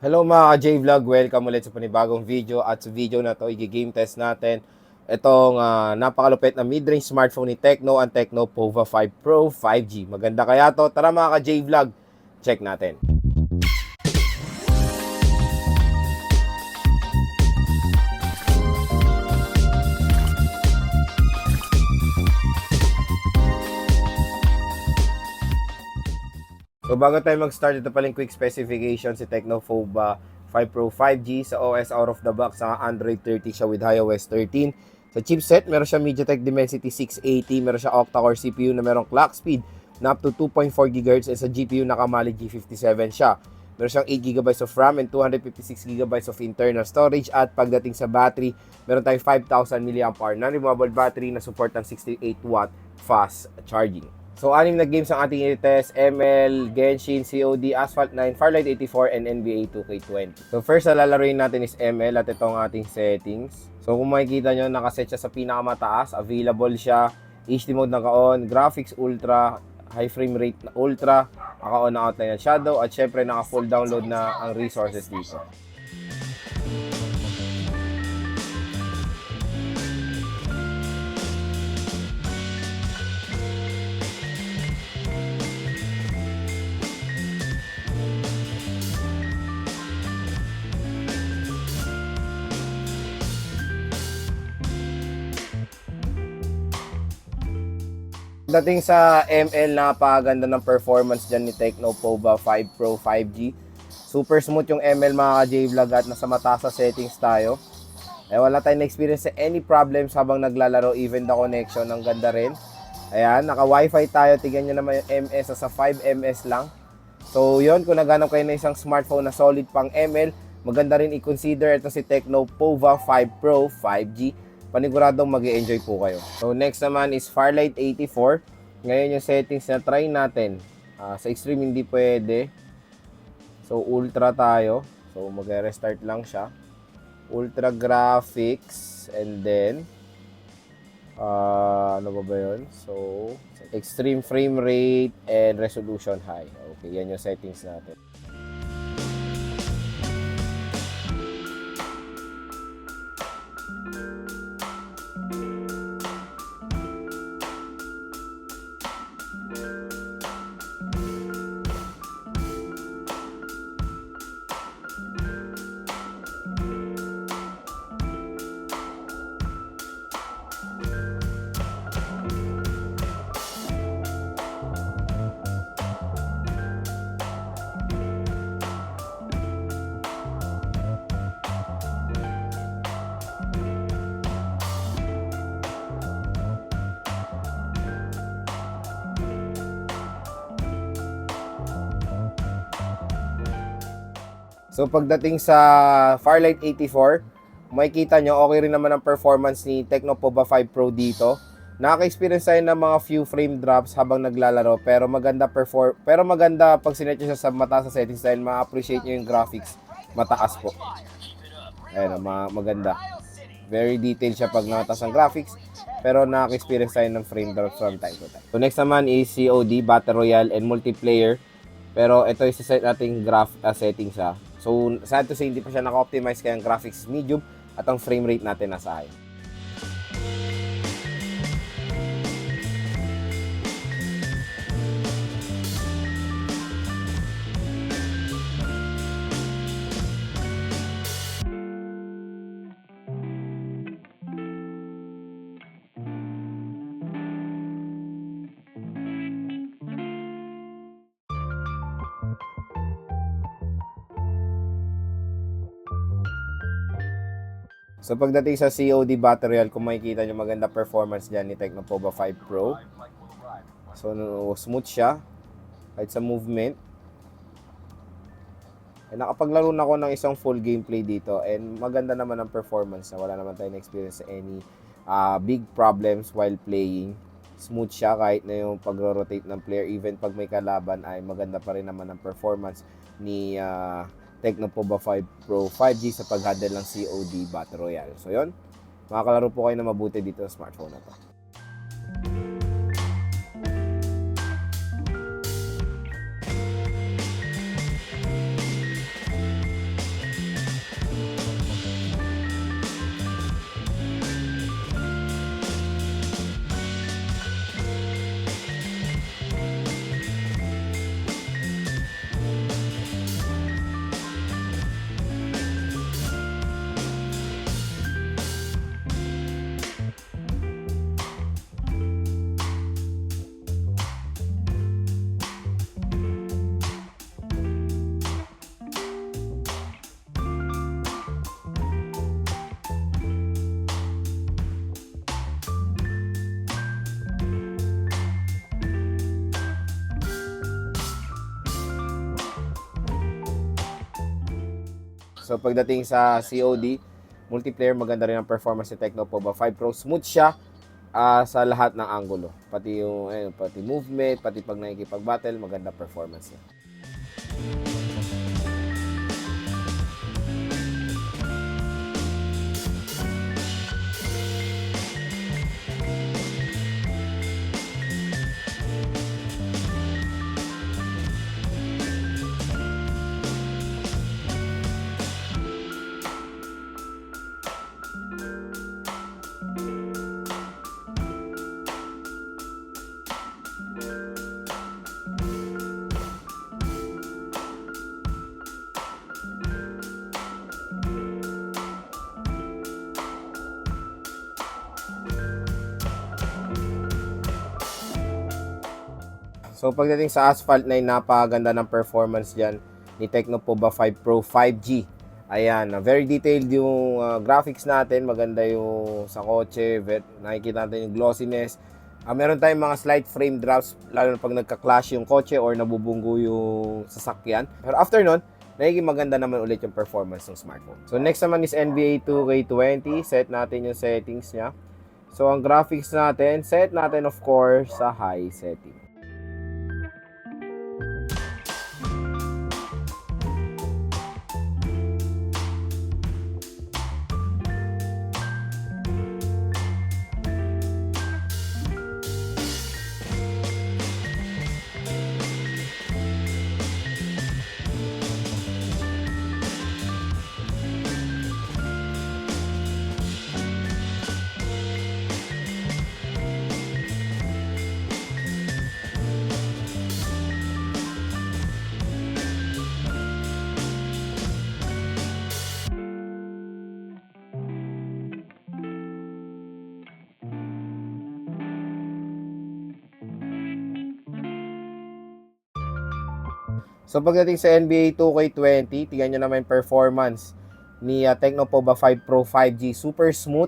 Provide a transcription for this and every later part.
Hello mga ka-J-Vlog, welcome ulit sa panibagong video at sa video na to i-game test natin itong napakalupit na mid-range smartphone ni Tecno, ang Tecno Pova 5 Pro 5G. Maganda kaya to? Tara mga ka-J-Vlog, check natin. So bago tayo mag-start, ito paling quick specification si Tecno Pova 5 Pro 5G sa OS out of the box sa Android 30 siya with iOS 13. Sa chipset, meron siya MediaTek Dimensity 680, meron siya octa-core CPU na merong clock speed na up to 2.4 GHz, and sa GPU nakamali G57 siya. Meron siyang 8GB of RAM and 256GB of internal storage, at pagdating sa battery, meron tayong 5,000 mAh non-removable battery na support ng 68W fast charging. So, 6 na games ang ating i-test: ML, Genshin, COD, Asphalt 9, Farlight 84, and NBA 2K20. So, first na lalaruin natin is ML, at ito ang ating settings. So, kung makikita nyo, nakaset siya sa pinakamataas. Available siya, HD mode naka-on, graphics ultra, high frame rate na ultra, naka-on na outline at shadow, at syempre naka-full download na ang resources dito. Dating sa ML, napakaganda ng performance dyan ni Tecno Pova 5 Pro 5G. Super smooth yung ML mga ka-J-Vlog, at nasa mataas sa settings tayo. Wala tayong na-experience sa any problems habang naglalaro, even the connection, ang ganda rin. Ayan, naka-wifi tayo. Tignan nyo naman yung MS, sa 5 MS lang. So yun, kung naghanap kayo na isang smartphone na solid pang ML, maganda rin i-consider ito si Tecno Pova 5 Pro 5G. Paniguradong mag-i-enjoy po kayo. So next naman is Farlight 84. Ngayon yung settings na try natin. Sa extreme hindi pwede. So ultra tayo. So mag-restart lang siya. Ultra graphics, and then ano ba yun? So extreme frame rate and resolution high. Okay, yan yung settings natin. So pagdating sa Farlight 84, makikita nyo okay rin naman ang performance ni Tecno Pova 5 Pro dito. Nakaka-experience tayo ng mga few frame drops habang naglalaro, pero maganda pag sinet nyo siya sa mataas sa settings dahil ma-appreciate nyo yung graphics. Mataas po. Ayan, maganda. Very detailed siya pag nakataas ang graphics, pero nakaka-experience tayo ng frame drops from time to time. So next naman is COD, Battle Royale, and Multiplayer. Pero ito yung set nating settings ha. So, sad to say, hindi pa siya naka-optimize, kaya ang graphics medium at ang frame rate natin nasa high. So pagdating sa COD Battle Royale, kung makikita nyo, maganda performance dyan ni Tecno Pova 5 Pro. So smooth siya kahit sa movement. Nakapaglaro na ako ng isang full gameplay dito, and maganda naman ang performance na wala naman tayong experience sa any big problems while playing. Smooth siya kahit na yung pag-rotate ng player, even pag may kalaban ay maganda pa rin naman ang performance ni Tecno Pova 5 Pro 5G sa pag-handle ng COD Battle Royale. So yun, makakalaro po kayo na mabuti dito sa smartphone na to. So pagdating sa COD, multiplayer, maganda rin ang performance ni Tecno Pova 5 Pro. Smooth siya sa lahat ng angulo. Pati yung pati movement, pati pag nakikipag-battle, maganda performance niya. So pagdating sa Asphalt 9, napakaganda ng performance diyan ni Tecno Pova 5 Pro 5G. Ayan, very detailed yung graphics natin, maganda yung sa kotse, nakikita natin yung glossiness. Meron tayong mga slight frame drops, lalo na pag nagka-clash yung kotse or nabubunggo yung sasakyan. Pero after nun, nagiging maganda naman ulit yung performance ng smartphone. So next naman is NBA 2K20, set natin yung settings niya. So ang graphics natin, set natin of course sa high setting. So pagdating sa NBA 2K20, tingnan nyo naman yung performance ni Tecno Pova 5 Pro 5G. Super smooth,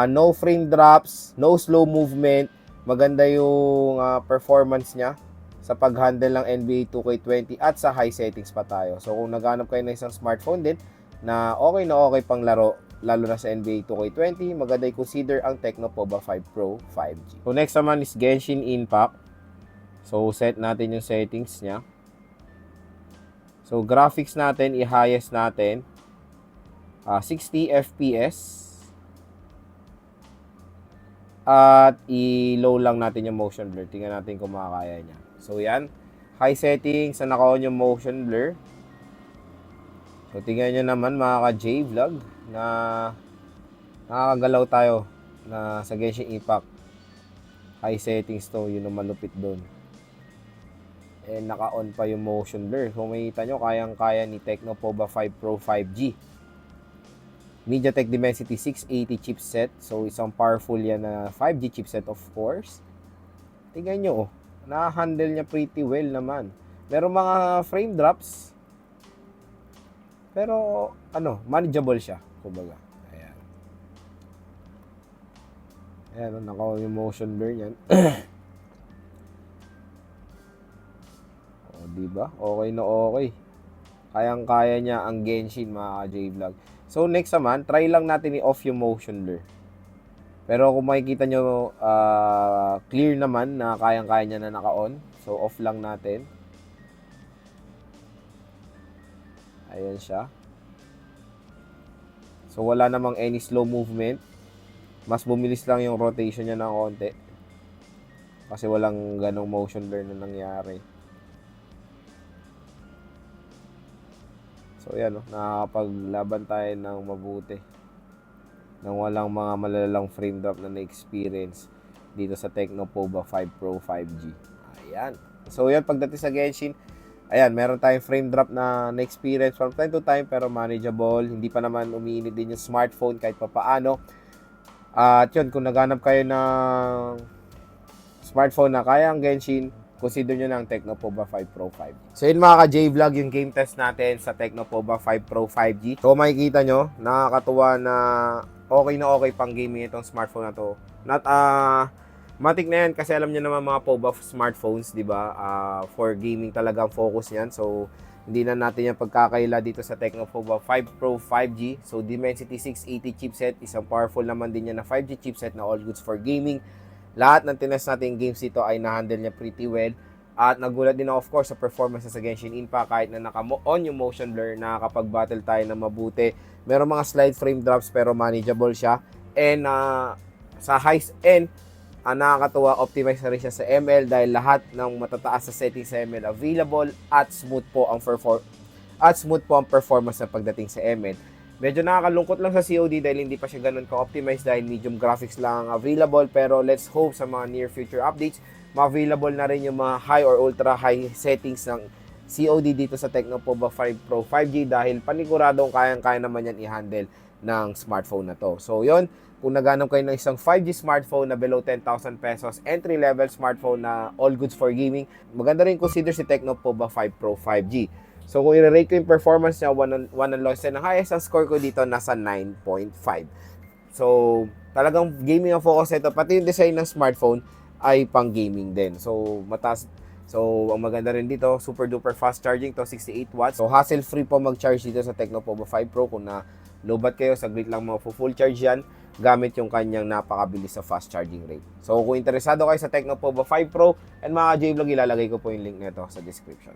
no frame drops, no slow movement. Maganda yung performance niya sa pag-handle ng NBA 2K20 at sa high settings pa tayo. So kung naghanap kayo ng isang smartphone din na okay pang laro, lalo na sa NBA 2K20, maganda i-consider ang Tecno Pova 5 Pro 5G. So next naman is Genshin Impact. So set natin yung settings niya. So, graphics natin, i-highest natin, 60 FPS. At i-low lang natin yung motion blur. Tingnan natin kung makakaya niya. So, yan. High settings, na naka-on yung motion blur. So, tingnan nyo naman mga ka-J-Vlog na nakakagalaw tayo na sa Genshin Impact. High settings to, yun ang malupit doon. And naka-on pa yung motion blur. Kung makikita nyo, kayang-kaya ni Tecno Pova 5 Pro 5G. MediaTek Dimensity 680 chipset. So, isang powerful yan na 5G chipset of course. Tingnan nyo, na-handle niya pretty well naman. Meron mga frame drops. Pero, manageable siya. Kumbaga. Ayan. Ayan, naka-on yung motion blur yan. Diba? Okay na okay. Kayang-kaya niya ang Genshin mga J-Vlog. So next naman, try lang natin i-off yung motion blur. Pero kung makikita nyo, clear naman na kayang-kaya niya na naka-on. So off lang natin. Ayan siya. So wala namang any slow movement. Mas bumilis lang yung rotation niya ng konti. Kasi walang ganong motion blur na nangyari. So yan, nakakapaglaban tayo ng mabuti nang walang mga malalalang frame drop na na-experience dito sa Tecno Pova 5 Pro 5G. Ayan. So yan, pagdating sa Genshin, ayan, meron tayong frame drop na na-experience from time to time pero manageable. Hindi pa naman umiinit din yung smartphone kahit papaano. At yun, kung naghanap kayo ng smartphone na kaya ang Genshin, consider nyo ng Tecno Pova 5 Pro 5G. So yun mga ka-J-Vlog, yung game test natin sa Tecno Pova 5 Pro 5G. So makikita nyo, nakakatuwa na okay pang gaming itong smartphone na to. Matik na yan kasi alam nyo naman mga Pova smartphones, di ba? For gaming talagang focus yan. So Hindi na natin yung pagkakaila dito sa Tecnopova 5 Pro 5G. So, Dimensity 680 chipset. Isang powerful naman din yan na 5G chipset na all goods for gaming. Lahat ng tinest natin games dito ay na-handle niya pretty well. At nagulat din ako, of course, sa performance sa Genshin Impact. Kahit na naka-on yung motion blur, nakakapag-battle tayo na mabuti. Meron mga slight frame drops pero manageable siya. And sa highest end, nakakatuwa, optimize na rin siya sa ML dahil lahat ng matataas sa settings sa ML available at smooth po ang performance na pagdating sa ML. Medyo nakakalungkot lang sa COD dahil hindi pa siya ganun ka-optimize dahil medium graphics lang ang available, pero let's hope sa mga near future updates, ma-available na rin yung mga high or ultra high settings ng COD dito sa Tecnopova 5 Pro 5G dahil paniguradong kayang-kaya naman yan i-handle ng smartphone na to. So yun, kung naghanap kayo ng isang 5G smartphone na below 10,000 pesos, entry-level smartphone na all goods for gaming, maganda rin consider si Tecnopova 5 Pro 5G. So kung i-rate ko yung performance niya, 1 and loss, ang highest ang score ko dito nasa 9.5. So talagang gaming ang focus nito, pati yung design ng smartphone ay pang gaming din. So mataas. So ang maganda rin dito, super duper fast charging to, 68 watts. So hassle-free po mag-charge dito sa Tecnopova 5 Pro. Kung na lobat kayo, saglit lang full charge yan gamit yung kanyang napakabilis sa fast charging rate. So kung interesado kayo sa Tecnopova 5 Pro and mga J-Vlog, ilalagay ko po yung link nito sa description.